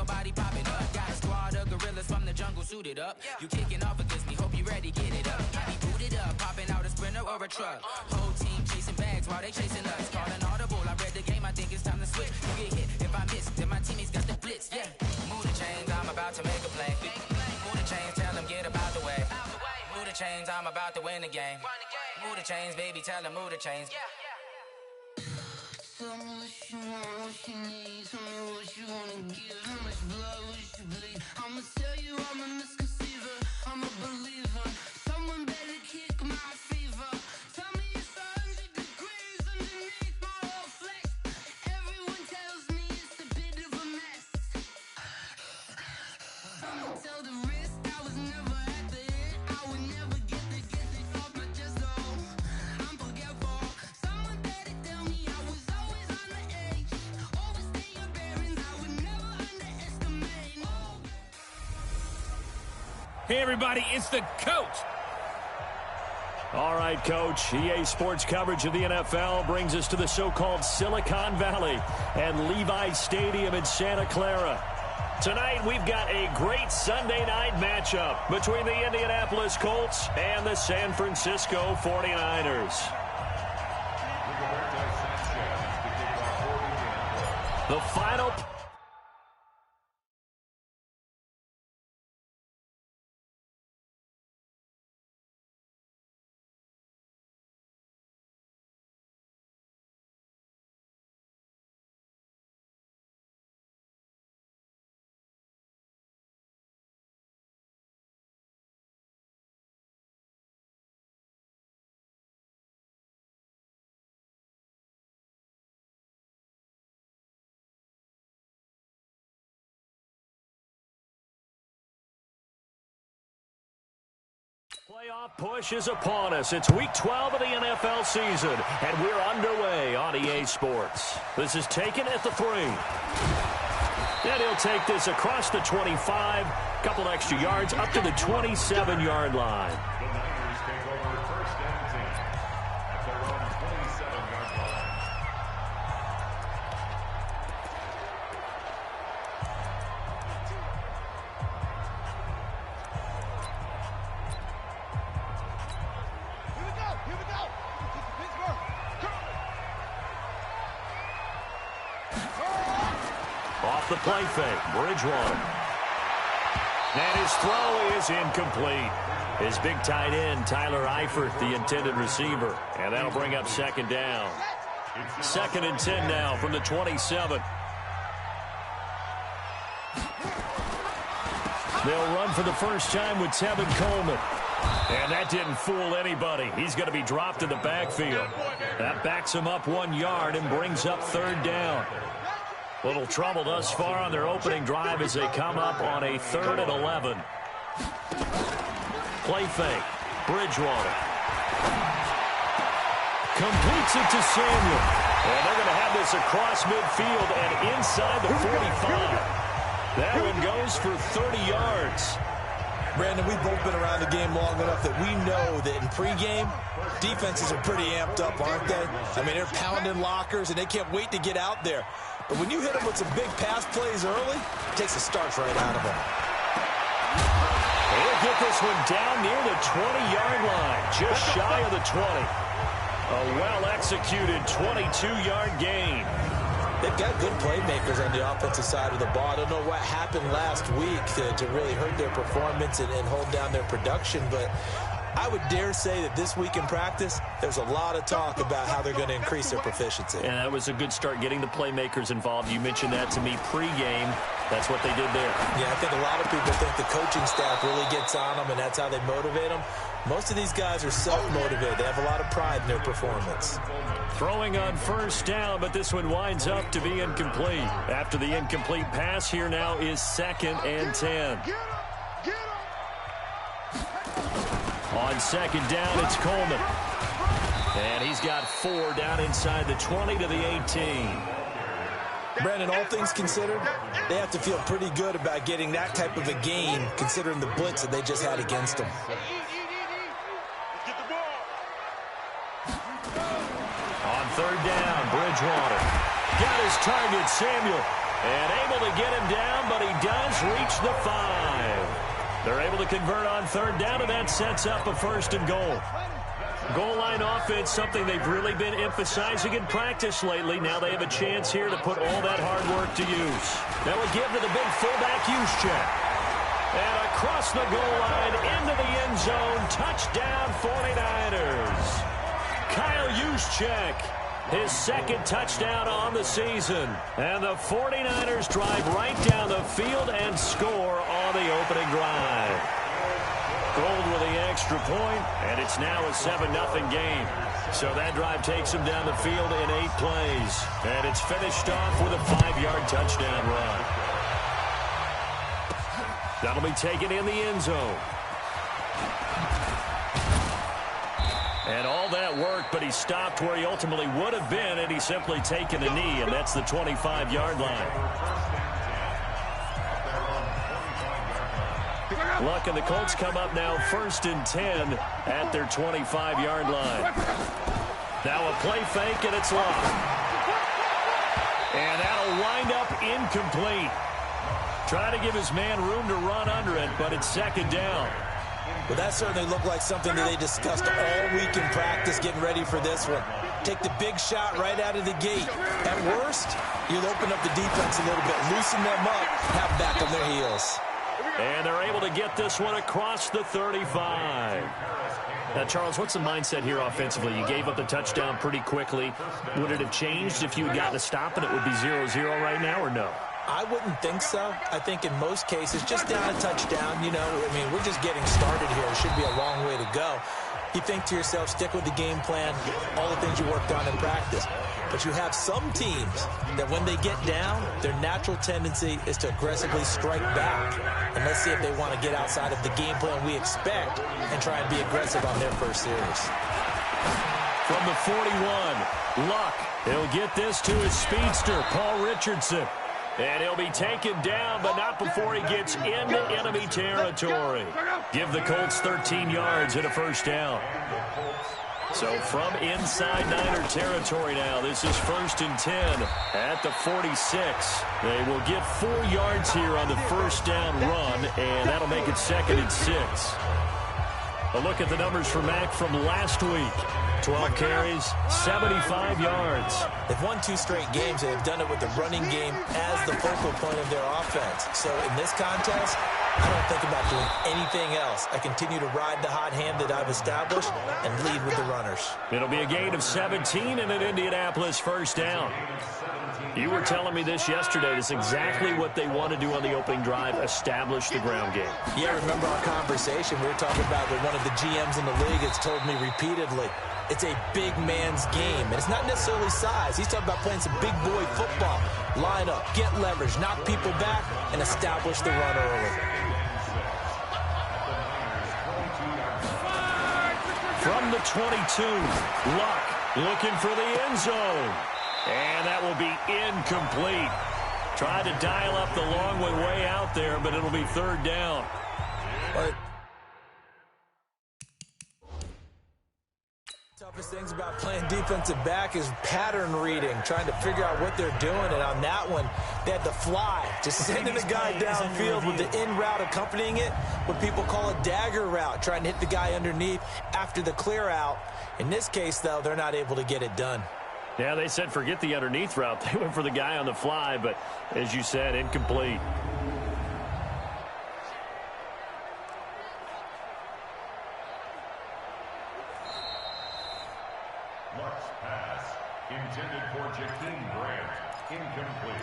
body popping up. Got a squad of gorillas from the jungle suited up. You kicking off against me, hope you ready, get it up. I be booted up, popping out a Sprinter or a truck. Whole team chasing bags while they chasing us. Call an audible, I read the game, I think it's time to switch. You get hit, if I miss, then my teammates got the blitz, yeah. Move the chains, I'm about to make a play. Move the chains, tell them get about the way. Move the chains, I'm about to win the game. Move the chains, baby, tell them move the chains. Tell me what you want, what you need. Tell me what you wanna give. How much blood would you bleed? I'ma tell you I'm a misconceiver. I'm a believer. Someone better kick my fever. Tell me it's 100 degrees underneath my whole flesh. Everyone tells me it's a bit of a mess. I'ma tell the risk I was never at the end. I would never get it off my chest though. I'm forgetful. Someone better tell me I was always on the edge. Overstay your bearings, I would never underestimate. Hey, everybody, it's the coach. All right, Coach. EA Sports coverage of the NFL brings us to the so-called Silicon Valley and Levi Stadium in Santa Clara. Tonight, we've got a great Sunday night matchup between the Indianapolis Colts and the San Francisco 49ers. The final... Playoff push is upon us. It's Week 12 of the NFL season, and we're underway on EA Sports. This is taken at the 3. And he'll take this across the 25, couple extra yards, up to the 27-yard line. The Niners take over 1st and 10 at their own 27-yard line. Off the play fake, Bridgewater. And his throw is incomplete. His big tight end, Tyler Eifert, the intended receiver. And that'll bring up 2nd down. 2nd and 10 now from the 27. They'll run for the first time with Tevin Coleman. And that didn't fool anybody. He's going to be dropped in the backfield. That backs him up 1 yard and brings up 3rd down. Little trouble thus far on their opening drive as they come up on a 3rd and 11. Play fake. Bridgewater. Completes it to Samuel. And they're going to have this across midfield and inside the 45. That one goes for 30 yards. Brandon, we've both been around the game long enough that we know that in pregame, defenses are pretty amped up, aren't they? I mean, they're pounding lockers, and they can't wait to get out there. But when you hit them with some big pass plays early, it takes the starch right out of them. They'll get this one down near the 20-yard line, just shy of the 20. A well-executed 22-yard gain. They've got good playmakers on the offensive side of the ball. I don't know what happened last week to really hurt their performance and hold down their production, but I would dare say that this week in practice, there's a lot of talk about how they're going to increase their proficiency. And that was a good start getting the playmakers involved. You mentioned that to me pregame. That's what they did there. Yeah, I think a lot of people think the coaching staff really gets on them, and that's how they motivate them. Most of these guys are self-motivated. They have a lot of pride in their performance. Throwing on 1st down, but this one winds up to be incomplete. After the incomplete pass, here now is 2nd and 10. On 2nd down, it's Coleman. And he's got 4 down inside the 20 to the 18. Brandon, all things considered, they have to feel pretty good about getting that type of a gain, considering the blitz that they just had against them. On 3rd down, Bridgewater got his target, Samuel, and able to get him down, but he has reached the 5. They're able to convert on third down, and that sets up a 1st and goal. Goal line offense, something they've really been emphasizing in practice lately. Now they have a chance here to put all that hard work to use. That will give to the big fullback Juszczyk. And across the goal line, into the end zone, touchdown 49ers. Kyle Juszczyk, his 2nd touchdown on the season. And the 49ers drive right down the field and score on the opening drive. Gold with the extra point, and it's now a 7-0 game. So that drive takes him down the field in 8 plays. And it's finished off with a 5-yard touchdown run. That'll be taken in the end zone. And all that work, but he stopped where he ultimately would have been, and he's simply taken a knee, and that's the 25-yard line. Luck and the Colts come up now 1st and 10 at their 25-yard line. Now a play fake, and it's Luck. And that'll wind up incomplete. Trying to give his man room to run under it, but it's 2nd down. Well, that certainly looked like something that they discussed all week in practice getting ready for this one. Take the big shot right out of the gate. At worst, you'll open up the defense a little bit, loosen them up, have back on their heels. And they're able to get this one across the 35. Now, Charles, what's the mindset here offensively? You gave up the touchdown pretty quickly. Would it have changed if you had gotten a stop and it would be 0-0 right now, or no? I wouldn't think so. I think in most cases, just down a touchdown, you know, I mean, we're just getting started here. It should be a long way to go. You think to yourself, stick with the game plan, all the things you worked on in practice. But you have some teams that when they get down, their natural tendency is to aggressively strike back. And let's see if they want to get outside of the game plan we expect and try and be aggressive on their first series. From the 41, Luck. He'll get this to his speedster, Paul Richardson. And he'll be taken down, but not before he gets into enemy territory. Give the Colts 13 yards and a 1st down. So from inside Niner territory now, this is 1st and 10 at the 46. They will get 4 yards here on the 1st down run, and that'll make it 2nd and 6. A look at the numbers for Mack from last week. 12 carries, 75 yards. They've won 2 straight games. They've done it with the running game as the focal point of their offense. So in this contest, I don't think about doing anything else. I continue to ride the hot hand that I've established and lead with the runners. It'll be a gain of 17 and an Indianapolis 1st down. You were telling me this yesterday. This is exactly what they want to do on the opening drive, establish the ground game. Yeah, remember our conversation? We were talking about with one of the GMs in the league has told me repeatedly, it's a big man's game. And it's not necessarily size. He's talking about playing some big boy football. Line up, get leverage, knock people back, and establish the run early. From the 22, Luck looking for the end zone. And that will be incomplete. Tried to dial up the long way out there, but it'll be 3rd down. Toughest things about playing defensive back is pattern reading, trying to figure out what they're doing. And on that one, they had the fly, just sending the guy downfield with the in route accompanying it, what people call a dagger route, trying to hit the guy underneath after the clear out. In this case, though, they're not able to get it done. Yeah, they said forget the underneath route. They went for the guy on the fly, but as you said, incomplete. Luck's pass intended for Jakeem Grant. Incomplete.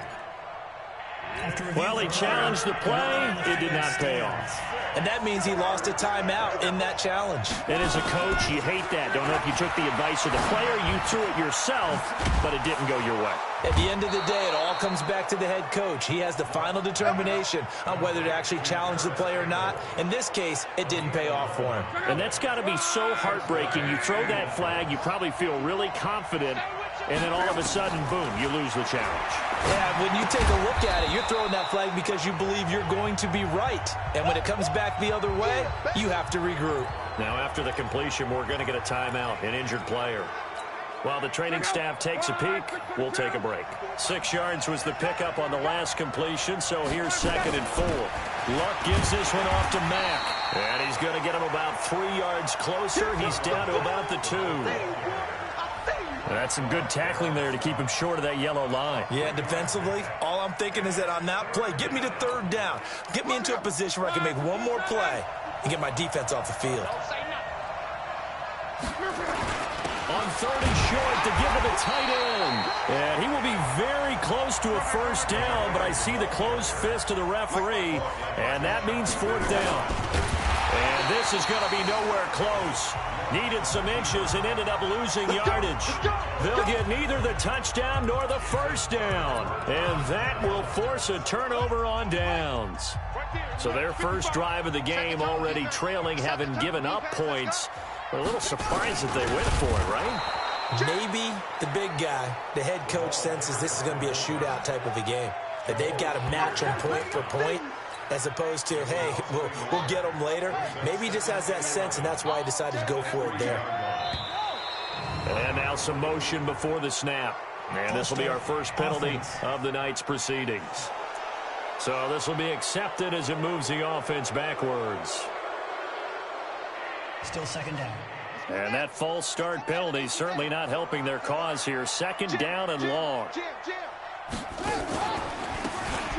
Well, he challenged the play. It did not pay off. And that means he lost a timeout in that challenge. And as a coach, you hate that. Don't know if you took the advice of the player. You threw it yourself, but it didn't go your way. At the end of the day, it all comes back to the head coach. He has the final determination on whether to actually challenge the play or not. In this case, it didn't pay off for him. And that's got to be so heartbreaking. You throw that flag, you probably feel really confident, and then all of a sudden, boom, you lose the challenge. Yeah, when you take a look at it, you're throwing that flag because you believe you're going to be right. And when it comes back the other way, you have to regroup. Now, after the completion, we're going to get a timeout, an injured player. While the training staff takes a peek, we'll take a break. 6 yards was the pickup on the last completion, so here's 2nd and 4. Luck gives this one off to Mack, and he's going to get him about 3 yards closer. He's down to about the 2. That's some good tackling there to keep him short of that yellow line. Yeah, defensively, all I'm thinking is that on that play, get me to 3rd down. Get me into a position where I can make one more play and get my defense off the field. On 3rd and short to give to the tight end. And he will be very close to a 1st down, but I see the closed fist of the referee, and that means 4th down. And this is going to be nowhere close. Needed some inches and ended up losing yardage. They'll get neither the touchdown nor the 1st down. And that will force a turnover on downs. So their first drive of the game already trailing, having given up points. A little surprised that they went for it, right? Maybe the big guy, the head coach, senses this is going to be a shootout type of a game. That they've got to match them point for point, as opposed to, hey, we'll get them later. Maybe he just has that sense, and that's why he decided to go for it there. And now some motion before the snap. And this will be our first penalty of the night's proceedings. So this will be accepted as it moves the offense backwards. Still 2nd down. And that false start penalty certainly not helping their cause here. 2nd down and long.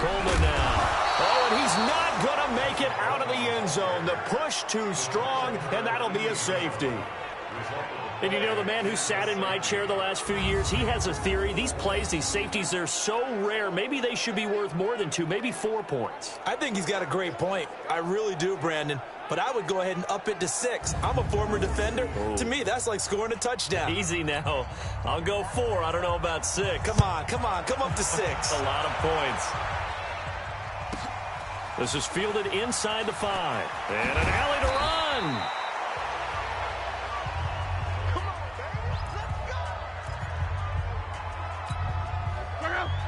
Coleman now. Oh, and he's not going to make it out of the end zone. The push too strong, and that'll be a safety. And you know, the man who sat in my chair the last few years, he has a theory. These plays, these safeties, they're so rare. Maybe they should be worth more than 2, maybe 4 points. I think he's got a great point. I really do, Brandon. But I would go ahead and up it to 6. I'm a former defender. To me, that's like scoring a touchdown. Easy now. I'll go 4. I don't know about 6. Come on. Come up to 6. A lot of points. This is fielded inside the 5. And an alley to run.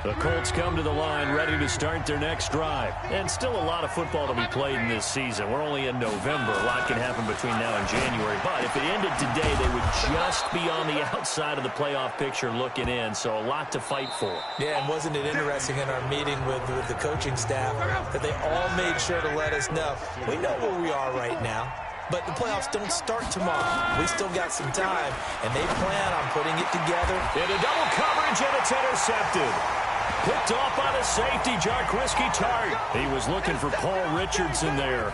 The Colts come to the line ready to start their next drive. And still a lot of football to be played in this season. We're only in November. A lot can happen between now and January. But if it ended today, they would just be on the outside of the playoff picture looking in. So a lot to fight for. Yeah, and wasn't it interesting in our meeting with the coaching staff that they all made sure to let us know, we know where we are right now. But the playoffs don't start tomorrow. We still got some time, and they plan on putting it together. Into double coverage, and it's intercepted. Picked off by the safety, Jarkrisky Tart. He was looking for Paul Richardson there.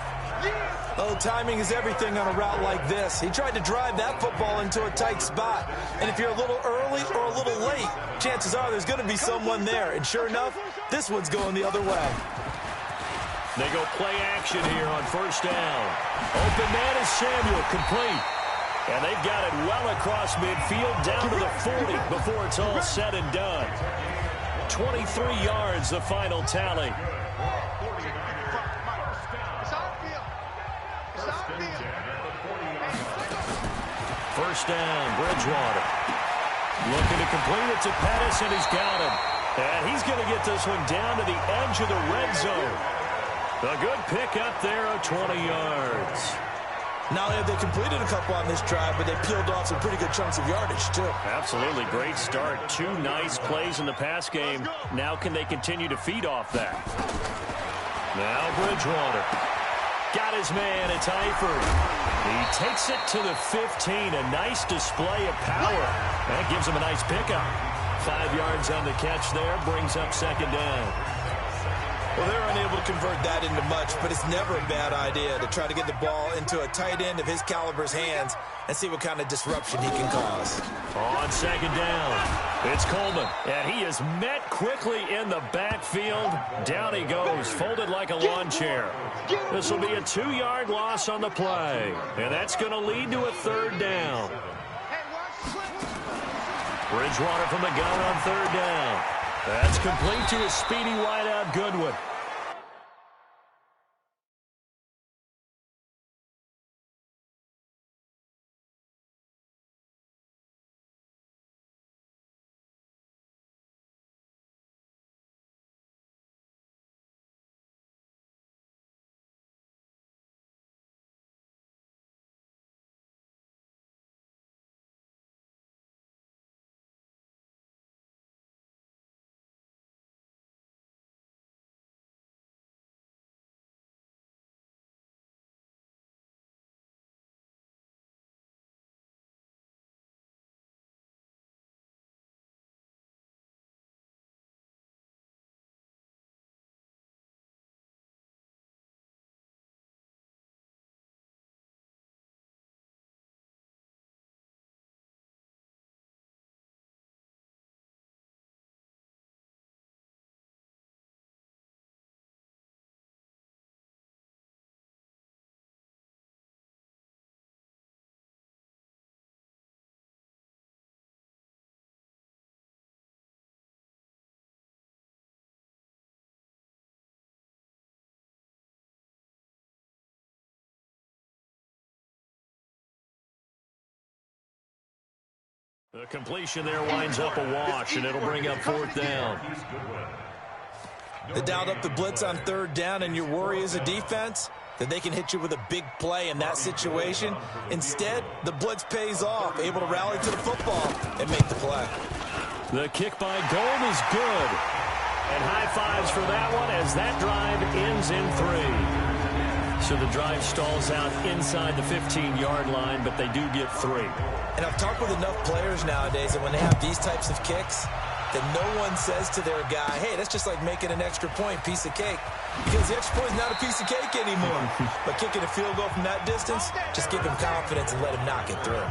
Oh, timing is everything on a route like this. He tried to drive that football into a tight spot. And if you're a little early or a little late, chances are there's going to be someone there. And sure enough, this one's going the other way. They go play action here on 1st down. Open man is Samuel, complete. And they've got it well across midfield, down to the 40 before it's all said and done. 23 yards, the final tally. First down, Bridgewater. Looking to complete it to Pettis, and he's got him. And he's going to get this one down to the edge of the red zone. A good pick up there of 20 yards. Not only have they completed a couple on this drive, but they peeled off some pretty good chunks of yardage, too. Absolutely. Great start. 2 nice plays in the pass game. Now can they continue to feed off that? Now Bridgewater. Got his man. It's Eifert. He takes it to the 15. A nice display of power. That gives him a nice pickup. 5 yards on the catch there. Brings up 2nd down. Well, they're unable to convert that into much, but it's never a bad idea to try to get the ball into a tight end of his caliber's hands and see what kind of disruption he can cause. On 2nd down, it's Coleman, and he is met quickly in the backfield. Down he goes, folded like a lawn chair. This will be a 2-yard loss on the play, and that's going to lead to a 3rd down. Bridgewater from the gun on 3rd down. That's complete to a speedy wideout Goodwin. The completion there winds up a wash, and it'll bring up 4th down. They dialed up the blitz on 3rd down, and your worry as a defense that they can hit you with a big play in that situation. Instead, the blitz pays off, able to rally to the football and make the play. The kick by Gold is good. And high fives for that one as that drive ends in 3. So the drive stalls out inside the 15-yard line, but they do get 3. And I've talked with enough players nowadays that when they have these types of kicks, that no one says to their guy, hey, that's just like making an extra point, piece of cake. Because the extra point is not a piece of cake anymore. But kicking a field goal from that distance, just give him confidence and let him knock it through.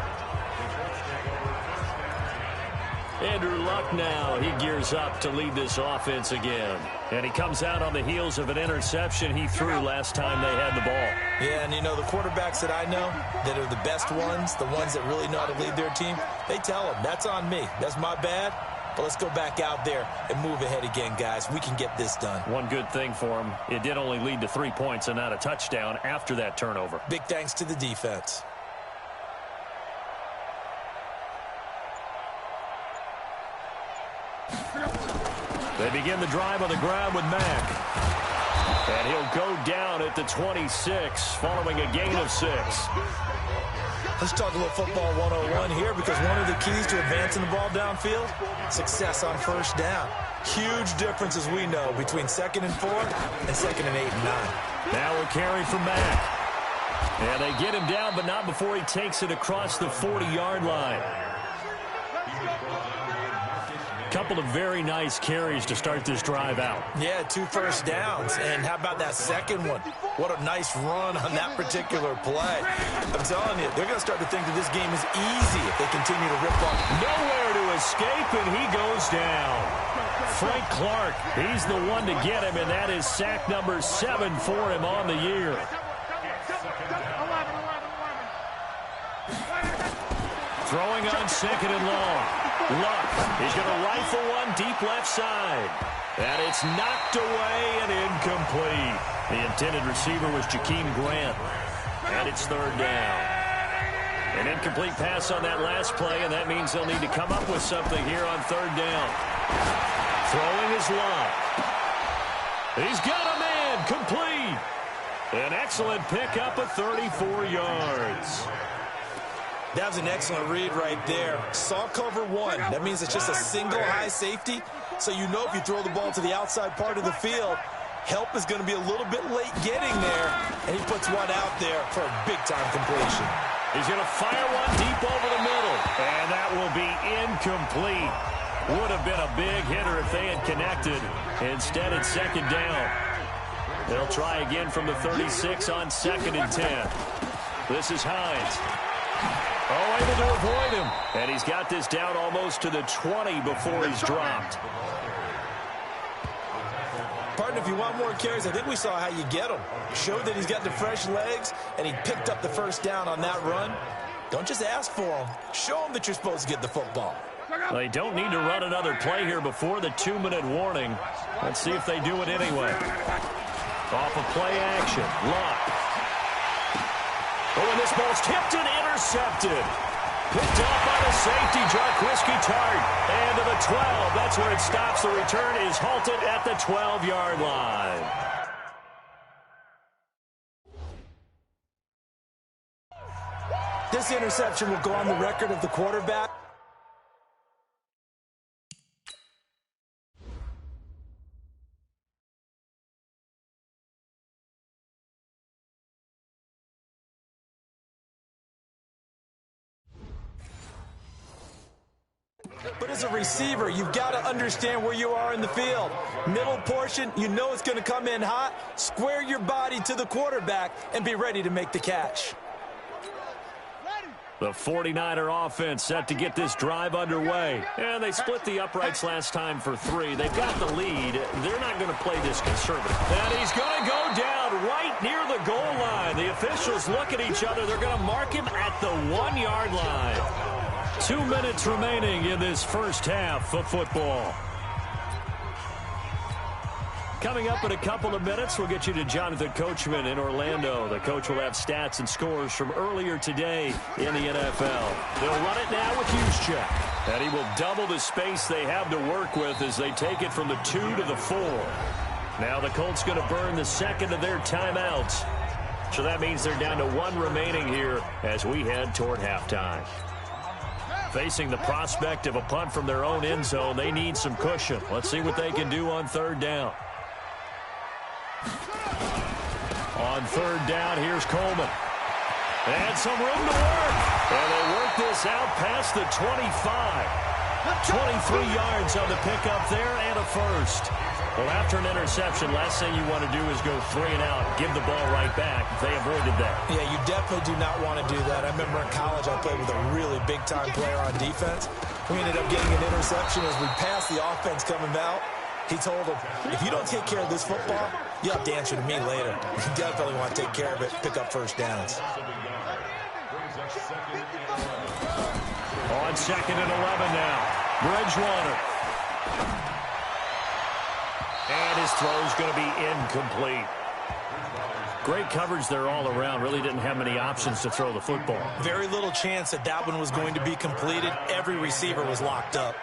Andrew Luck now, he gears up to lead this offense again. And he comes out on the heels of an interception he threw last time they had the ball. Yeah, and you know, the quarterbacks that I know that are the best ones, the ones that really know how to lead their team, they tell them, that's on me. That's my bad. But let's go back out there and move ahead again, guys. We can get this done. One good thing for him, it did only lead to 3 points and not a touchdown after that turnover. Big thanks to the defense. They begin the drive on the ground with Mack. And he'll go down at the 26 following a gain of 6. Let's talk a little football 101 here, because one of the keys to advancing the ball downfield, success on 1st down. Huge difference, as we know, between 2nd and 4 and 2nd and 8 and 9. Now a carry from Mack. And they get him down, but not before he takes it across the 40-yard line. Couple of very nice carries to start this drive out. Yeah, 2 first downs. And how about that second one? What a nice run on that particular play. I'm telling you, they're going to start to think that this game is easy if they continue to rip off. Nowhere to escape, and he goes down. Frank Clark, he's the one to get him, and that is sack number 7 for him on the year. Throwing on 2nd and long. Luck is going to rifle one deep left side. And it's knocked away and incomplete. The intended receiver was Jakeem Grant. And it's 3rd down. An incomplete pass on that last play, and that means they'll need to come up with something here on 3rd down. Throwing his Luck. He's got a man, complete. An excellent pickup of 34 yards. That was an excellent read right there. Saw cover 1. That means it's just a single high safety. So you know if you throw the ball to the outside part of the field, help is going to be a little bit late getting there. And he puts one out there for a big-time completion. He's going to fire one deep over the middle. And that will be incomplete. Would have been a big hitter if they had connected. Instead, it's 2nd down. They'll try again from the 36 on 2nd and 10. This is Hines. Oh, able to avoid him. And he's got this down almost to the 20 before he's dropped. Partner, if you want more carries, I think we saw how you get them. Showed that he's got the fresh legs, and he picked up the 1st down on that run. Don't just ask for them. Show them that you're supposed to get the football. They don't need to run another play here before the 2-minute warning. Let's see if they do it anyway. Off of play action. Luck. Oh, and this ball's tipped and intercepted. Picked up by the safety, Jarquiski Tart. And to the 12. That's where it stops. The return is halted at the 12-yard line. This interception will go on the record of the quarterback. But as a receiver, you've got to understand where you are in the field. Middle portion, you know it's going to come in hot. Square your body to the quarterback and be ready to make the catch. The 49er offense set to get this drive underway. And they split the uprights last time for 3. They've got the lead. They're not going to play this conservative. And he's going to go down right near the goal line. The officials look at each other. They're going to mark him at the 1-yard line. 2 minutes remaining in this first half of football. Coming up in a couple of minutes, we'll get you to Jonathan Coachman in Orlando. The coach will have stats and scores from earlier today in the NFL. They'll run it now with Juszczyk. And he will double the space they have to work with as they take it from the 2 to the 4. Now the Colts going to burn the second of their timeouts. So that means they're down to 1 remaining here as we head toward halftime. Facing the prospect of a punt from their own end zone, they need some cushion. Let's see what they can do on 3rd down. On 3rd down, here's Coleman. And some room to work. And they work this out past the 25. 23 yards on the pickup there and a first. Well, after an interception, last thing you want to do is go 3 and out, give the ball right back. They avoided that. Yeah, you definitely do not want to do that. I remember in college I played with a really big-time player on defense. We ended up getting an interception as we passed the offense coming out. He told him, if you don't take care of this football, you'll have to answer to me later. You definitely want to take care of it, pick up first downs. On 2nd and 11 now, Bridgewater. And his throw's going to be incomplete. Great coverage there all around. Really didn't have many options to throw the football. Very little chance that that one was going to be completed. Every receiver was locked up.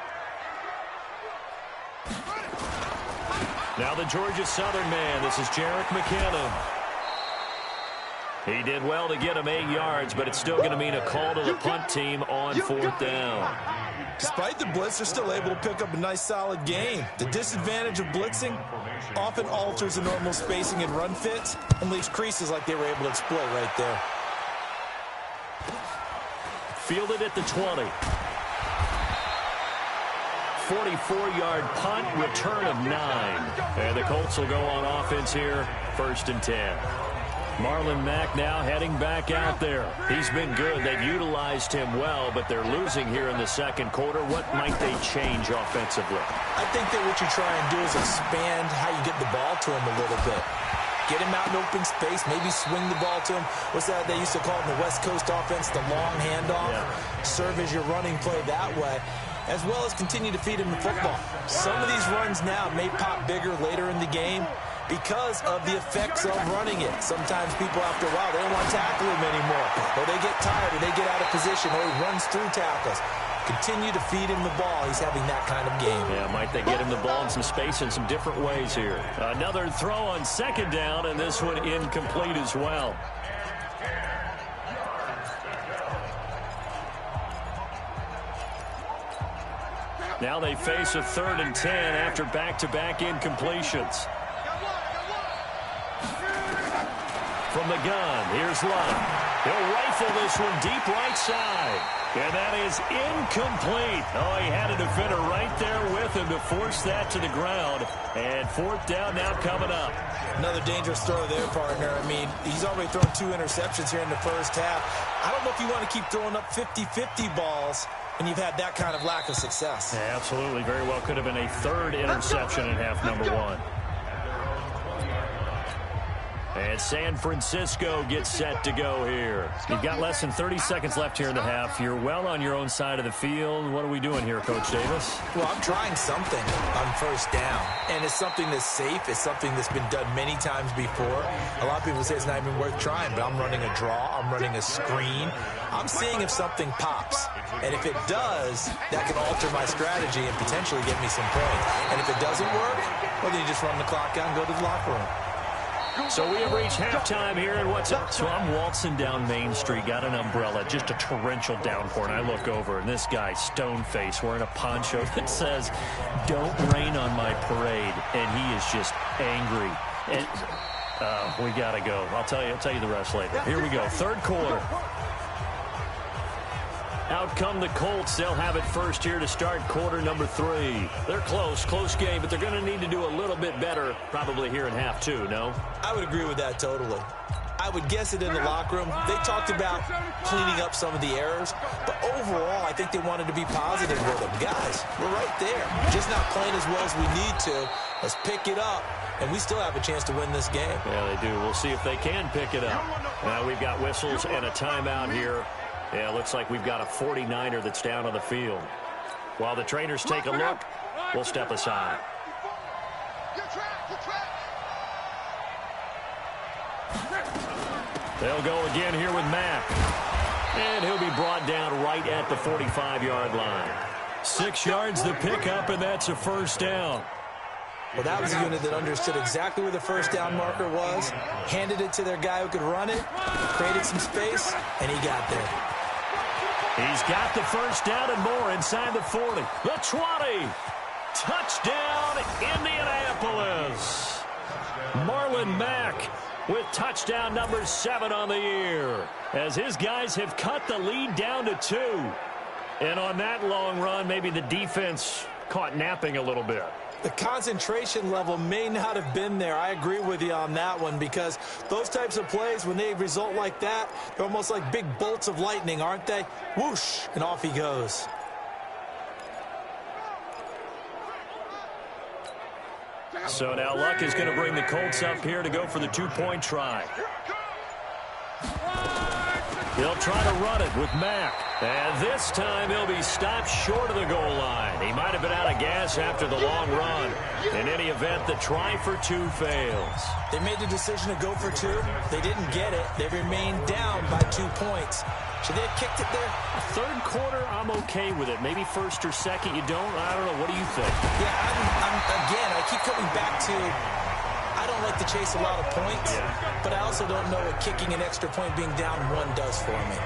Now the Georgia Southern man. This is Jerick McKinnon. He did well to get him 8 yards, but it's still going to mean a call to the punt team on 4th down. Despite the blitz, they're still able to pick up a nice, solid gain. The disadvantage of blitzing often alters the normal spacing and run fits and leaves creases like they were able to exploit right there. Fielded at the 20. 44-yard punt, return of 9. And the Colts will go on offense here, 1st and 10. Marlon Mack now heading back out there. He's been good. They've utilized him well, but they're losing here in the 2nd quarter. What might they change offensively? I think that what you try and do is expand how you get the ball to him a little bit. Get him out in open space, maybe swing the ball to him. What's that they used to call in the West Coast offense, the long handoff? Yeah. Serve as your running play that way, as well as continue to feed him the football. Some of these runs now may pop bigger later in the game because of the effects of running it. Sometimes people, after a while, they don't want to tackle him anymore. Or they get tired, or they get out of position, or he runs through tackles. Continue to feed him the ball. He's having that kind of game. Yeah, might they get him the ball in some space in some different ways here. Another throw on 2nd down, and this one incomplete as well. Now they face a 3rd and 10 after back-to-back incompletions. From the gun, here's Love. He'll rifle this one deep right side. And that is incomplete. Oh, he had a defender right there with him to force that to the ground. And 4th down now coming up. Another dangerous throw there, partner. I mean, he's already thrown 2 interceptions here in the 1st half. I don't know if you want to keep throwing up 50-50 balls when you've had that kind of lack of success. Yeah, absolutely. Very well could have been a 3rd interception in half number 1. And San Francisco gets set to go here. You've got less than 30 seconds left here in the half. You're well on your own side of the field. What are we doing here, Coach Davis? Well, I'm trying something on 1st down. And it's something that's safe. It's something that's been done many times before. A lot of people say it's not even worth trying, but I'm running a draw. I'm running a screen. I'm seeing if something pops. And if it does, that can alter my strategy and potentially get me some points. And if it doesn't work, well, then you just run the clock out and go to the locker room. So we have reached halftime here, and what's up? So I'm waltzing down Main Street, got an umbrella, just a torrential downpour, and I look over, and this guy, stone-faced, wearing a poncho that says, "Don't rain on my parade," and he is just angry. And we got to go. I'll tell you the rest later. Here we go, 3rd quarter. Out come the Colts. They'll have it first here to start quarter number 3. They're close game, but they're going to need to do a little bit better probably here in half 2, no? I would agree with that totally. I would guess it in the locker room. They talked about cleaning up some of the errors, but overall, I think they wanted to be positive with them. Guys, we're right there. Just not playing as well as we need to. Let's pick it up, and we still have a chance to win this game. Yeah, they do. We'll see if they can pick it up. Now we've got whistles and a timeout here. Yeah, looks like we've got a 49er that's down on the field. While the trainers take a look, we'll step aside. They'll go again here with Mack. And he'll be brought down right at the 45-yard line. 6 yards the pickup, and that's a first down. Well, that was a unit that understood exactly where the first down marker was, handed it to their guy who could run it, created some space, and he got there. He's got the first down and more inside the 40. The 20. Touchdown, Indianapolis. Marlon Mack with touchdown number 7 on the year, as his guys have cut the lead down to 2. And on that long run, maybe the defense caught napping a little bit. The concentration level may not have been there. I agree with you on that one, because those types of plays, when they result like that, they're almost like big bolts of lightning, aren't they? Whoosh, and off he goes. So now Luck is going to bring the Colts up here to go for the 2-point try. He'll try to run it with Mack. And this time he'll be stopped short of the goal line. He might have been out of gas after the long run. In any event, the try for 2 fails. They made the decision to go for 2. They didn't get it. They remained down by 2 points. Should they have kicked it there? Third quarter, I'm okay with it. Maybe first or second, you don't? I don't know. What do you think? Yeah, again, I keep coming back to, I don't like to chase a lot of points, but I also don't know what kicking an extra point being down 1 does for me.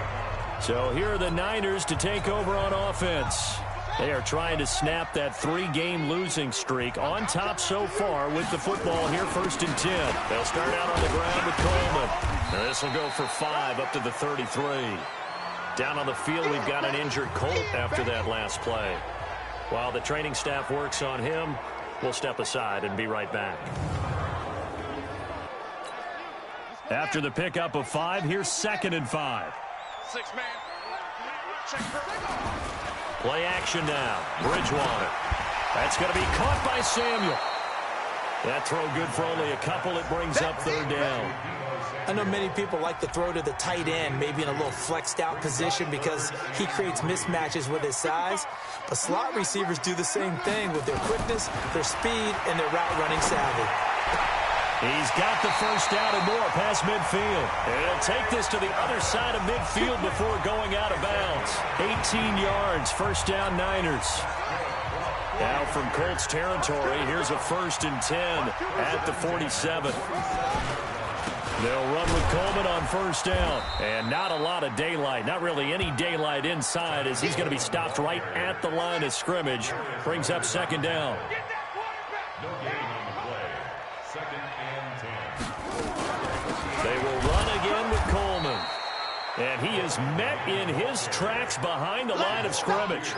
So here are the Niners to take over on offense. They are trying to snap that 3-game losing streak, on top so far with the football here, 1st and 10. They'll start out on the ground with Coleman. And this will go for 5 up to the 33. Down on the field, we've got an injured Colt after that last play. While the training staff works on him, we'll step aside and be right back. After the pickup of 5, here's 2nd and 5. 6-man. Play action now. Bridgewater. That's going to be caught by Samuel. That throw good for only a couple. It brings up 3rd down. I know many people like to throw to the tight end, maybe in a little flexed out position, because he creates mismatches with his size. But slot receivers do the same thing with their quickness, their speed, and their route running savvy. He's got the first down and more past midfield. And he'll take this to the other side of midfield before going out of bounds. 18 yards, first down Niners. Now from Colts territory, here's a 1st and 10 at the 47. They'll run with Coleman on 1st down. And not a lot of daylight, not really any daylight inside, as he's going to be stopped right at the line of scrimmage. Brings up 2nd down. No gain on the play. 2nd and 10. They will run again with Coleman. And he is met in his tracks behind the line of scrimmage.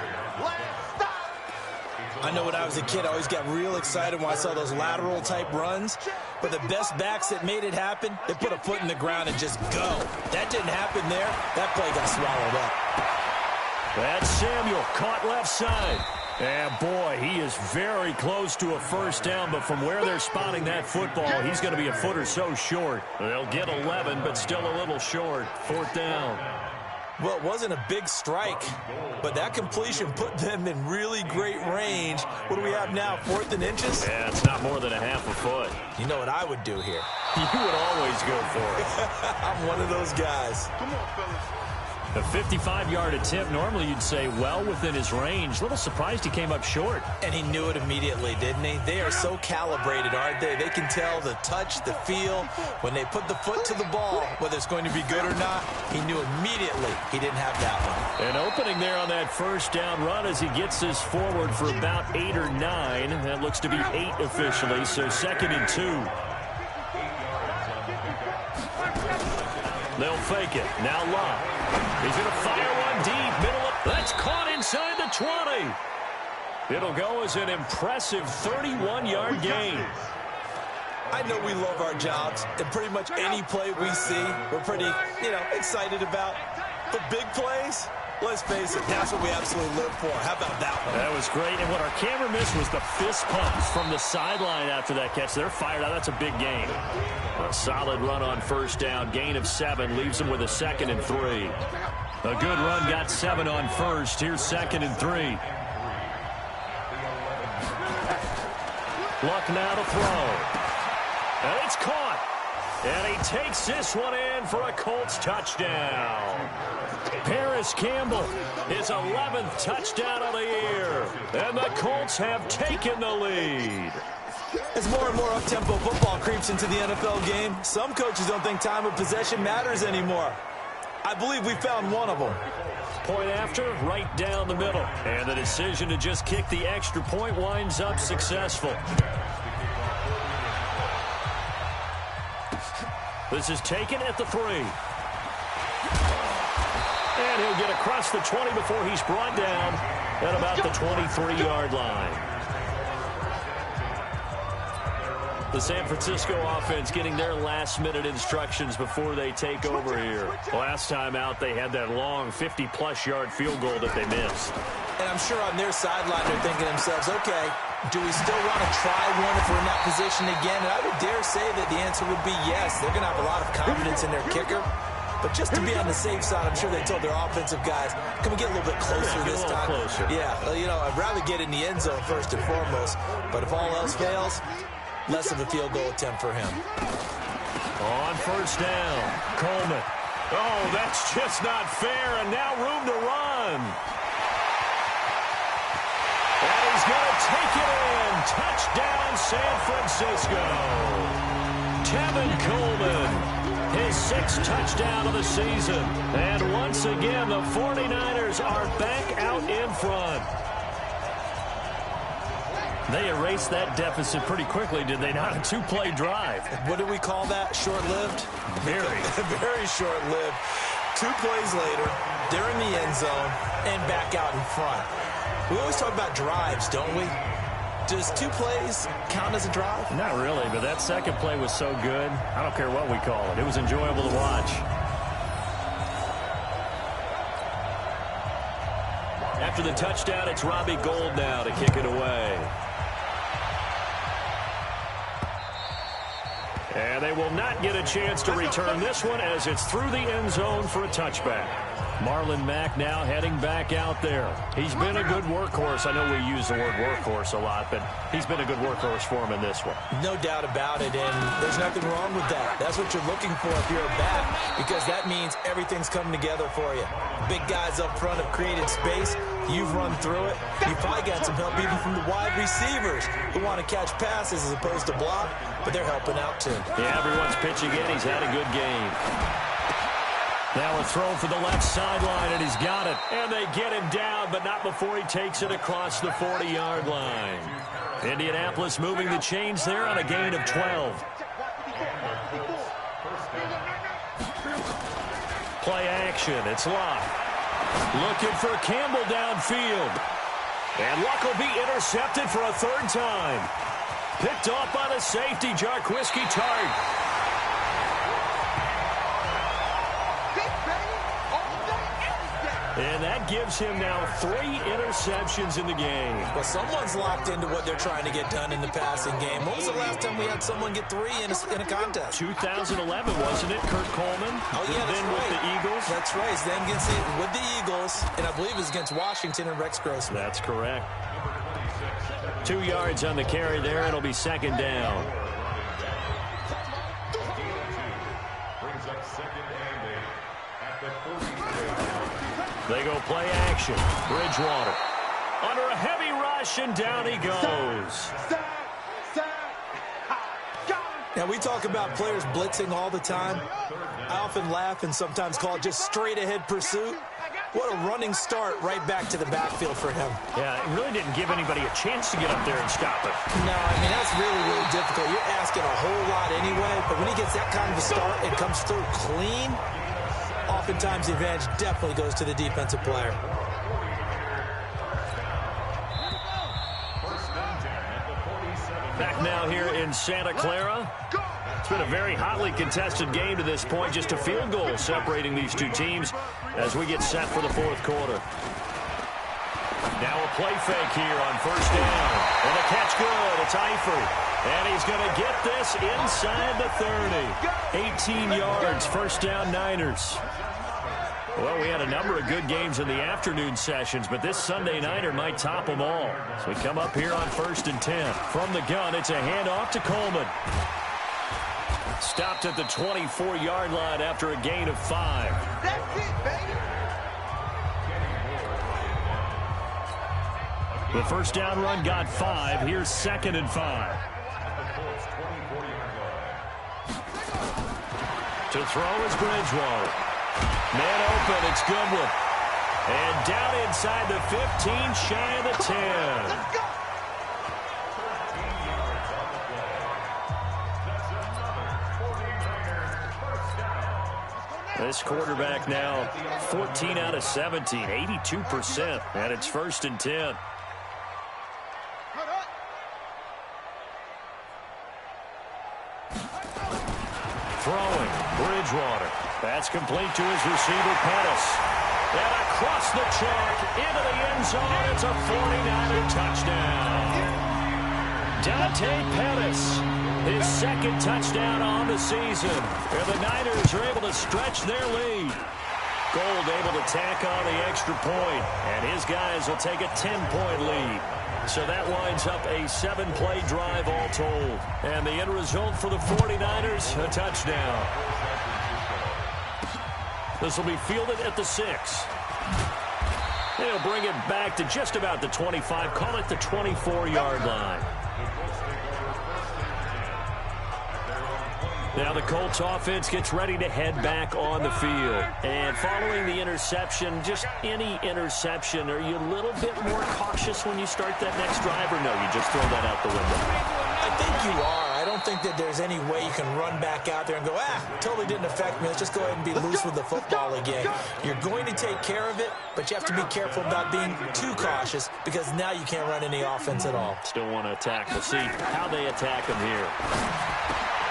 I know when I was a kid, I always got real excited when I saw those lateral type runs. But the best backs that made it happen, they put a foot in the ground and just go. That didn't happen there. That play got swallowed up. That's Samuel, caught left side. And boy, he is very close to a first down, but from where they're spotting that football, he's going to be a foot or so short. They'll get 11, but still a little short. 4th down. Well, it wasn't a big strike, but that completion put them in really great range. What do we have now, 4th and inches? Yeah, it's not more than a half a foot. You know what I would do here? You would always go for it. I'm one of those guys. Come on, fellas. A 55-yard attempt, normally you'd say well within his range. A little surprised he came up short. And he knew it immediately, didn't he? They are so calibrated, aren't they? They can tell the touch, the feel. When they put the foot to the ball, whether it's going to be good or not, he knew immediately he didn't have that one. An opening there on that first down run as he gets this forward for about 8 or 9. That looks to be 8 officially, so 2nd and 2. They'll fake it. Now Love. He's going to fire one deep. Middle. That's caught inside the 20. It'll go as an impressive 31-yard gain. I know we love our jobs, and pretty much any play we see, we're pretty, excited about. But big plays, let's face it, that's what we absolutely live for. How about that one? That was great, and what our camera missed was the fist pumps from the sideline after that catch. They're fired out. That's a big gain. A solid run on first down. Gain of 7 leaves them with a 2nd and 3. A good run got 7 on first. Here's 2nd and 3. Luck now to throw. And it's caught. And he takes this one in for a Colts touchdown. Paris Campbell, his 11th touchdown of the year. And the Colts have taken the lead. As more and more up-tempo football creeps into the NFL game, some coaches don't think time of possession matters anymore. I believe we found one of them. Point after, right down the middle. And the decision to just kick the extra point winds up successful. This is taken at the 3. And he'll get across the 20 before he's brought down at about the 23-yard line. The San Francisco offense getting their last-minute instructions before they take over here. Last time out, they had that long 50-plus yard field goal that they missed. And I'm sure on their sideline they're thinking to themselves, okay, do we still want to try one if we're in that position again? And I would dare say that the answer would be yes. They're going to have a lot of confidence in their kicker. But just to be on the safe side, I'm sure they told their offensive guys, can we get a little bit closer this time? Closer. Yeah, you know, I'd rather get in the end zone first and foremost. But if all else fails, less of a field goal attempt for him. On first down, Coleman. Oh, that's just not fair, and now room to run. And he's going to take it in. Touchdown, San Francisco. Tevin Coleman, his 6th touchdown of the season. And once again, the 49ers are back out in front. They erased that deficit pretty quickly, did they not? A 2-play drive. What do we call that? Short-lived? Very. Very short-lived. 2 plays later, they're in the end zone and back out in front. We always talk about drives, don't we? Does 2 plays count as a drive? Not really, but that second play was so good. I don't care what we call it. It was enjoyable to watch. After the touchdown, it's Robbie Gould now to kick it away. And they will not get a chance to return this one as it's through the end zone for a touchback. Marlon Mack now heading back out there. He's been a good workhorse. I know we use the word workhorse a lot, but he's been a good workhorse for him in this one. No doubt about it, and there's nothing wrong with that. That's what you're looking for if you're a back, because that means everything's coming together for you. Big guys up front have created space. You've run through it. You've probably got some help even from the wide receivers who want to catch passes as opposed to block, but they're helping out too. Yeah, everyone's pitching in. He's had a good game. Now a throw for the left sideline, and he's got it. And they get him down, but not before he takes it across the 40-yard line. Indianapolis moving the chains there on a gain of 12. Play action. It's Luck. Looking for Campbell downfield. And Luck will be intercepted for a 3rd time. Picked off by the safety, Jarquiski Tart. And that gives him now 3 interceptions in the game. Well, someone's locked into what they're trying to get done in the passing game. When was the last time we had someone get 3 in a contest? 2011, wasn't it, Kurt Coleman? Oh, yeah, that's then right. With the Eagles. That's right. Then with the Eagles, and I believe it was against Washington and Rex Grossman. That's correct. 2 yards on the carry there. It'll be 2nd down. Brings up 2nd and 8 at the 46. They go play action. Bridgewater under a heavy rush, and down he goes. Now, we talk about players blitzing all the time. I often laugh and sometimes call it just straight-ahead pursuit. What a running start right back to the backfield for him. Yeah, it really didn't give anybody a chance to get up there and stop it. No, I mean, that's really, really difficult. You're asking a whole lot anyway, but when he gets that kind of a start and comes through clean, oftentimes the advantage definitely goes to the defensive player. Back now here in Santa Clara. It's been a very hotly contested game to this point. Just a field goal separating these two teams as we get set for the 4th quarter. Now a play fake here on 1st down. And the catch good. It's Eifert. And he's going to get this inside the 30. 18 yards. 1st down, Niners. Well, we had a number of good games in the afternoon sessions, but this Sunday nighter might top them all. So we come up here on 1st and 10. From the gun, it's a handoff to Coleman. Stopped at the 24-yard line after a gain of 5. That's it, baby. The first down run got 5. Here's 2nd and 5. To throw is Bridgewater. Man open, it's Goodwin. And down inside the 15, shy of the 10. Let's go. This quarterback now 14 out of 17, 82%, and it's 1st and 10. Throwing, Bridgewater. That's complete to his receiver, Pettis. And across the chalk, into the end zone, it's a 49er touchdown. Dante Pettis, his 2nd touchdown on the season. And the Niners are able to stretch their lead. Gold able to tack on the extra point, and his guys will take a 10-point lead. So that winds up a 7-play drive all told. And the end result for the 49ers, a touchdown. This will be fielded at the 6. They'll bring it back to just about the 25, call it the 24-yard line. Now the Colts offense gets ready to head back on the field. And following the interception, just any interception, are you a little bit more cautious when you start that next drive, or no, you just throw that out the window? I think you are. I don't think that there's any way you can run back out there and go, totally didn't affect me. Let's just go ahead and be loose with the football again. You're going to take care of it, but you have to be careful about being too cautious because now you can't run any offense at all. Still want to attack. We'll see how they attack him here.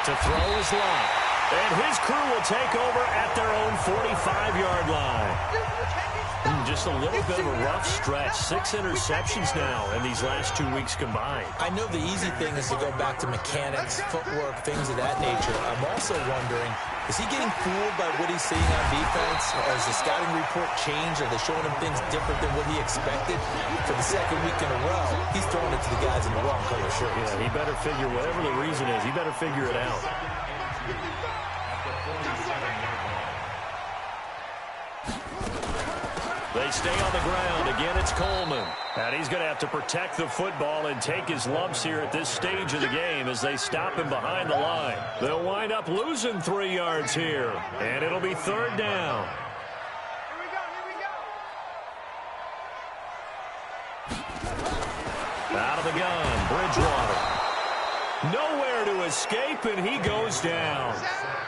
To throw is Locke. And his crew will take over at their own 45-yard line. Just a little bit of a rough stretch. 6 interceptions now in these last 2 weeks combined. I know the easy thing is to go back to mechanics, footwork, things of that nature. I'm also wondering, is he getting fooled by what he's seeing on defense? Or has the scouting report changed? Are they showing him things different than what he expected? For the 2nd week in a row, he's throwing it to the guys in the wrong color shirts. Yeah, he better figure, whatever the reason is, he better figure it out. They stay on the ground. Again, it's Coleman. And he's going to have to protect the football and take his lumps here at this stage of the game as they stop him behind the line. They'll wind up losing 3 yards here. And it'll be 3rd down. Out of the gun, Bridgewater. Nowhere to escape, and he goes down.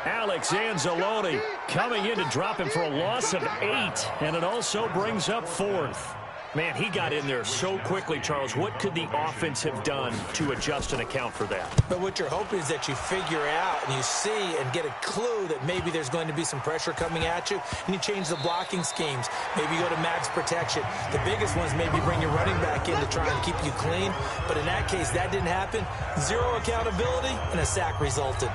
Alex Anzalone coming in to drop him for a loss of 8, and it also brings up 4th. Man, he got in there so quickly, Charles. What could the offense have done to adjust and account for that? But what you're hoping is that you figure out and you see and get a clue that maybe there's going to be some pressure coming at you, and you change the blocking schemes. Maybe you go to max protection. The biggest one is maybe bring your running back in to try and keep you clean. But in that case, that didn't happen. 0 accountability, and a sack resulted.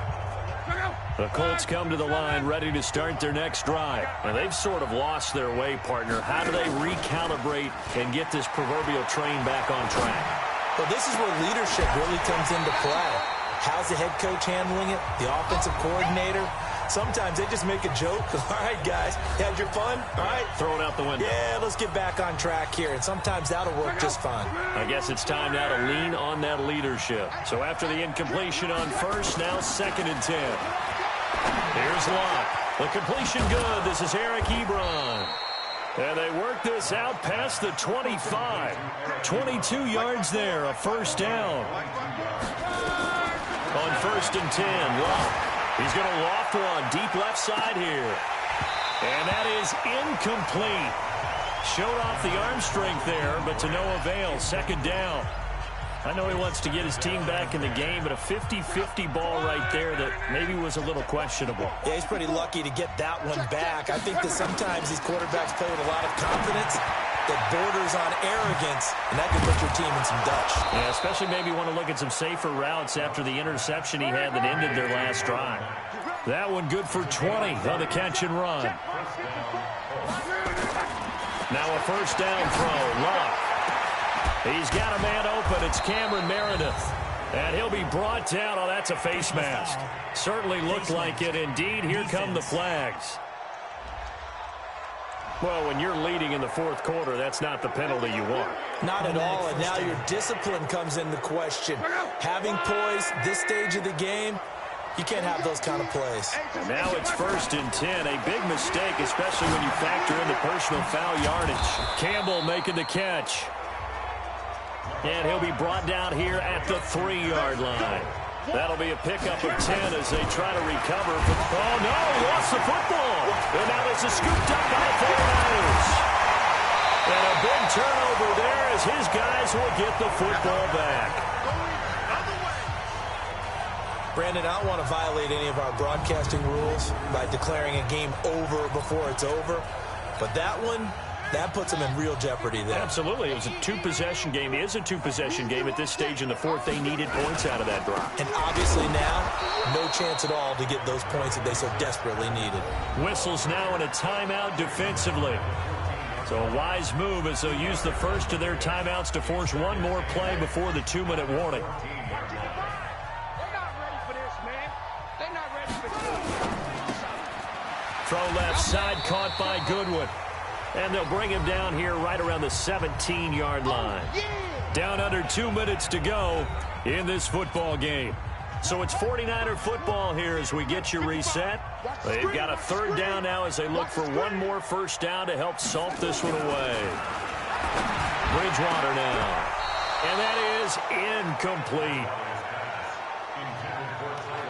The Colts come to the line ready to start their next drive. And they've sort of lost their way, partner. How do they recalibrate and get this proverbial train back on track? Well, this is where leadership really comes into play. How's the head coach handling it? The offensive coordinator? Sometimes they just make a joke. All right, guys, you had your fun? All right. Throw it out the window. Yeah, let's get back on track here. And sometimes that'll work just fine. I guess it's time now to lean on that leadership. So after the incompletion on 1st, now 2nd and 10. Here's Locke. The completion good. This is Eric Ebron. And they work this out past the 25. 22 yards there, a 1st down. On 1st and 10, Locke. He's going to loft one deep left side here. And that is incomplete. Showed off the arm strength there, but to no avail. 2nd down. I know he wants to get his team back in the game, but a 50-50 ball right there that maybe was a little questionable. Yeah, he's pretty lucky to get that one back. I think that sometimes these quarterbacks play with a lot of confidence that borders on arrogance, and that can put your team in some Dutch. Yeah, especially maybe want to look at some safer routes after the interception he had that ended their last drive. That one good for 20 on the catch and run. Now a 1st down throw. Locke. He's got a man open. It's Cameron Meredith. And he'll be brought down. Oh, that's a face mask. Certainly looked like it. Indeed, here come the flags. Well, when you're leading in the fourth quarter, that's not the penalty you want. Not at all, and now your discipline comes into question. Having poise this stage of the game, you can't have those kind of plays. And now it's 1st and 10. A big mistake, especially when you factor in the personal foul yardage. Campbell making the catch. And he'll be brought down here at the 3-yard line. That'll be a pickup of 10 as they try to recover. Oh, no, lost the football. And now this is scooped up by the 49ers. And a big turnover there as his guys will get the football back. Brandon, I don't want to violate any of our broadcasting rules by declaring a game over before it's over. But that one, that puts them in real jeopardy there. Absolutely. It was a two-possession game. It is a two-possession game at this stage in the fourth. They needed points out of that drive. And obviously now, no chance at all to get those points that they so desperately needed. Whistles now in a timeout defensively. So a wise move as they'll use the first of their timeouts to force one more play before the 2-minute warning. Throw left side, caught by Goodwin. And they'll bring him down here right around the 17-yard line. Down under 2 minutes to go in this football game. So it's 49er football here as we get you reset. They've got a 3rd down now as they look for one more first down to help salt this one away. Bridgewater now. And that is incomplete.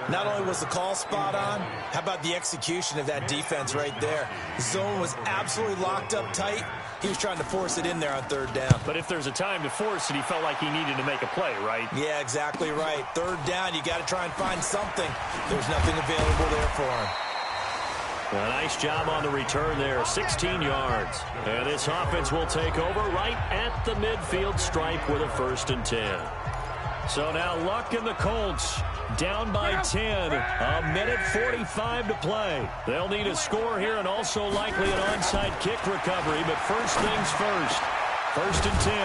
Not only was the call spot on, how about the execution of that defense right there? The zone was absolutely locked up tight. He was trying to force it in there on 3rd down. But if there's a time to force it, he felt like he needed to make a play, right? Yeah, exactly right. 3rd down, you got to try and find something. There's nothing available there for him. A nice job on the return there, 16 yards. And this offense will take over right at the midfield stripe with a 1st and 10. So now Luck and the Colts down by 10. A minute 45 to play. They'll need a score here and also likely an onside kick recovery. But first things first. 1st and 10.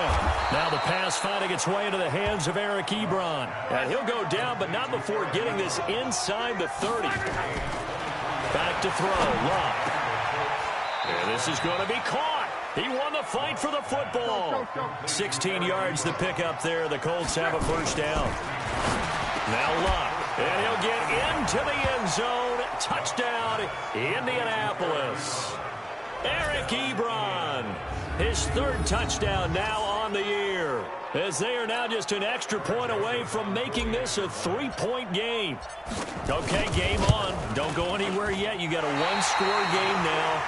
Now the pass finding its way into the hands of Eric Ebron. And he'll go down, but not before getting this inside the 30. Back to throw. Luck. And this is going to be caught. He won the fight for the football. 16 yards to pick up there. The Colts have a 1st down. Now Luck. And he'll get into the end zone. Touchdown, Indianapolis. Eric Ebron. His 3rd touchdown now on the year. As they are now just an extra point away from making this a 3-point game. Okay, game on. Don't go anywhere yet. You got a 1-score game now.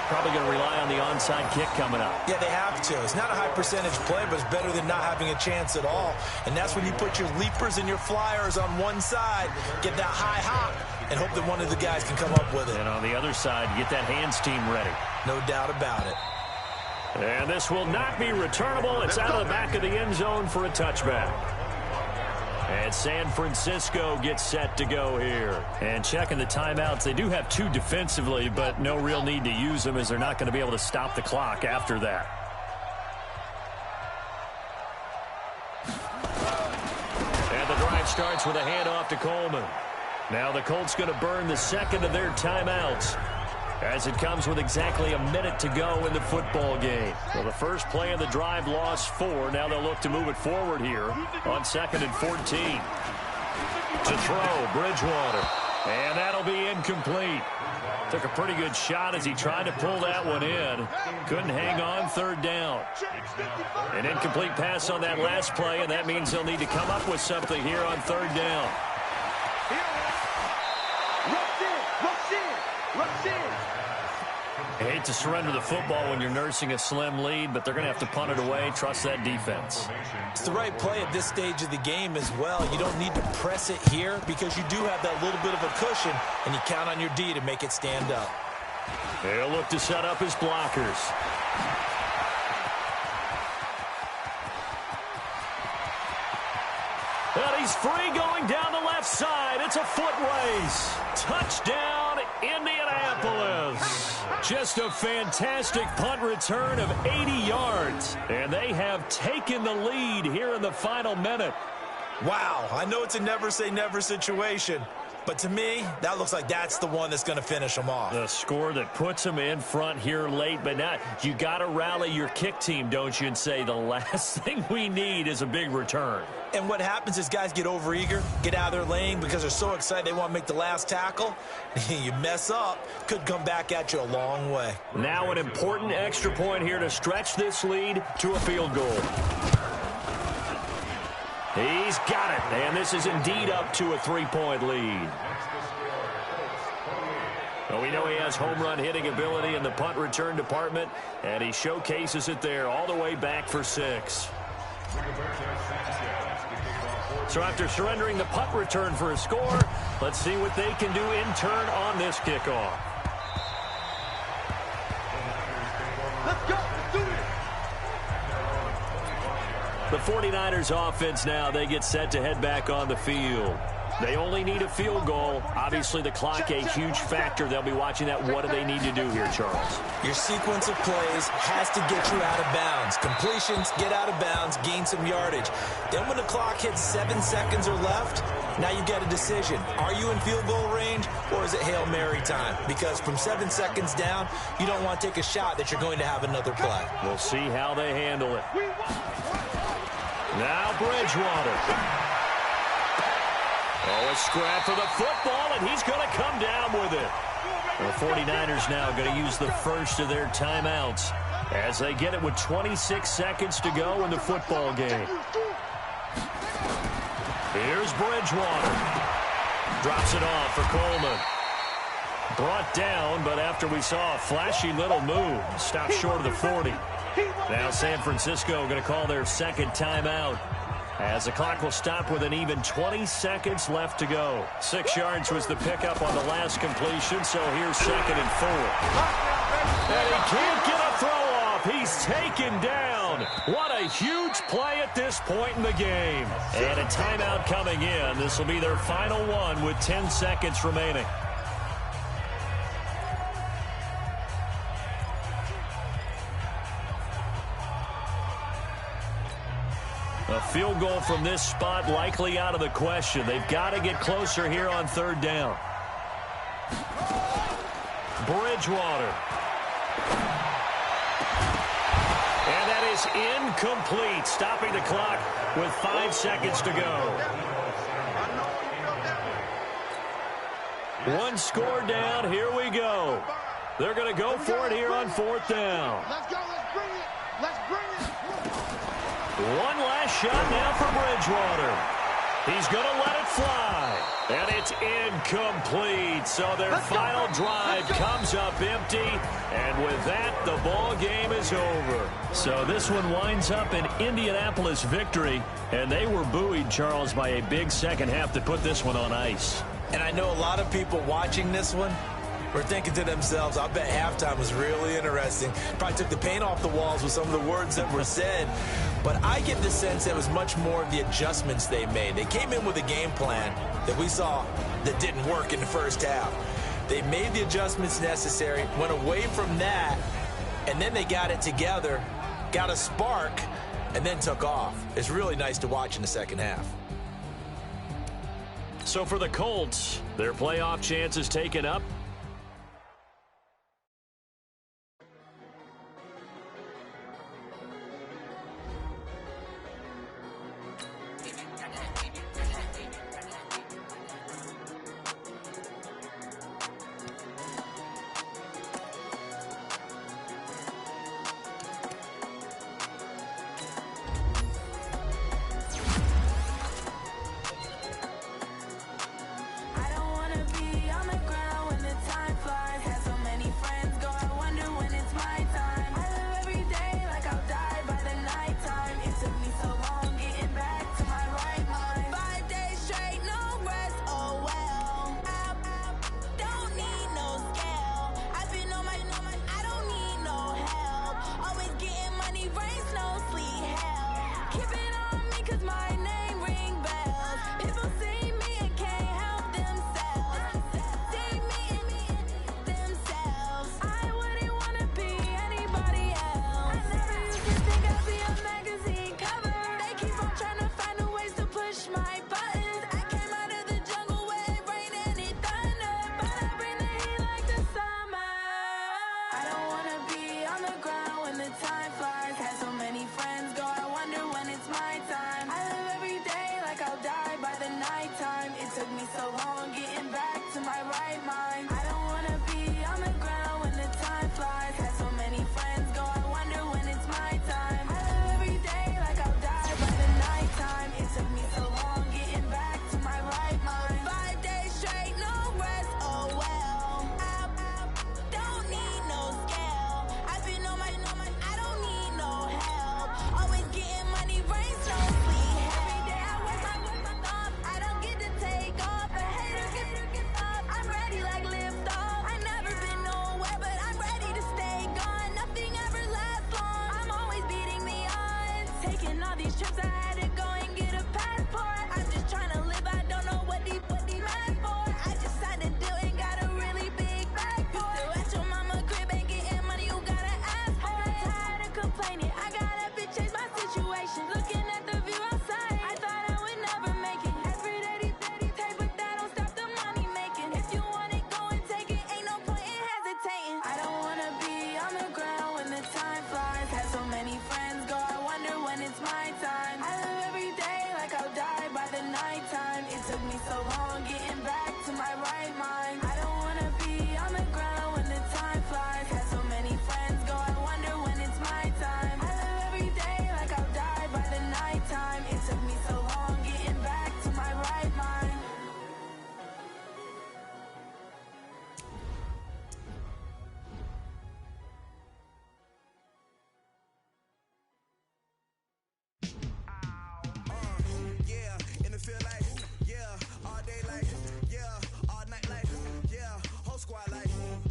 Probably going to rely on the onside kick coming up. Yeah, they have to. It's not a high percentage play, but it's better than not having a chance at all. And that's when you put your leapers and your flyers on one side, get that high hop, and hope that one of the guys can come up with it. And on the other side, get that hands team ready. No doubt about it. And this will not be returnable. It's out of the back of the end zone for a touchback. And San Francisco gets set to go here. And checking the timeouts, they do have 2 defensively, but no real need to use them as they're not going to be able to stop the clock after that. And the drive starts with a handoff to Coleman. Now the Colts going to burn the 2nd of their timeouts as it comes with exactly a minute to go in the football game. Well, the first play of the drive lost 4. Now they'll look to move it forward here on 2nd and 14. To throw, Bridgewater. And that'll be incomplete. Took a pretty good shot as he tried to pull that one in. Couldn't hang on, 3rd down. An incomplete pass on that last play, and that means they'll need to come up with something here on 3rd down. I hate to surrender the football when you're nursing a slim lead, but they're going to have to punt it away. Trust that defense. It's the right play at this stage of the game as well. You don't need to press it here because you do have that little bit of a cushion, and you count on your D to make it stand up. They'll look to set up his blockers. And he's free going down the left side. It's a foot race. Touchdown, Indianapolis. Just a fantastic punt return of 80 yards. And they have taken the lead here in the final minute. Wow, I know it's a never-say-never situation, but to me, that looks like that's the one that's going to finish them off. The score that puts them in front here late, but now you got to rally your kick team, don't you, and say the last thing we need is a big return. And what happens is guys get overeager, get out of their lane because they're so excited they want to make the last tackle. You mess up, could come back at you a long way. Now an important extra point here to stretch this lead to a field goal. He's got it, and this is indeed up to a 3-point lead. Well, we know he has home run hitting ability in the punt return department, and he showcases it there all the way back for 6. So after surrendering the punt return for a score, let's see what they can do in turn on this kickoff. Let's go. Let's do it. The 49ers offense now, they get set to head back on the field. They only need a field goal. Obviously, the clock a huge factor. They'll be watching that. What do they need to do here, Charles? Your sequence of plays has to get you out of bounds. Completions, get out of bounds, gain some yardage. Then when the clock hits 7 seconds or left, now you get a decision. Are you in field goal range, or is it Hail Mary time? Because from 7 seconds down, you don't want to take a shot that you're going to have another play. We'll see how they handle it. Now Bridgewater. Oh, a scrap for the football, and he's going to come down with it. The 49ers now going to use the first of their timeouts as they get it with 26 seconds to go in the football game. Here's Bridgewater. Drops it off for Coleman. Brought down, but after we saw a flashy little move, stopped short of the 40. Now San Francisco going to call their second timeout, as the clock will stop with an even 20 seconds left to go. 6 yards was the pickup on the last completion, so here's 2nd and 4. And he can't get a throw off. He's taken down. What a huge play at this point in the game. And a timeout coming in. This will be their final one with 10 seconds remaining. A field goal from this spot likely out of the question. They've got to get closer here on 3rd down. Bridgewater. And that is incomplete, stopping the clock with 5 seconds to go. 1 score down. Here we go. They're going to go for it here on 4th down. Let's go. Let's bring it. Let's bring it. One last shot now for Bridgewater. He's going to let it fly. And it's incomplete. So their final drive comes up empty. And with that, the ball game is over. So this one winds up an Indianapolis victory. And they were buoyed, Charles, by a big second half that put this one on ice. And I know a lot of people watching this one were thinking to themselves, I bet halftime was really interesting. Probably took the paint off the walls with some of the words that were said. But I get the sense it was much more of the adjustments they made. They came in with a game plan that we saw that didn't work in the first half. They made the adjustments necessary, went away from that, and then they got it together, got a spark, and then took off. It's really nice to watch in the second half. So for the Colts, their playoff chances taken up.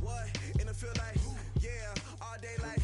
What? In the field like, yeah, all day like,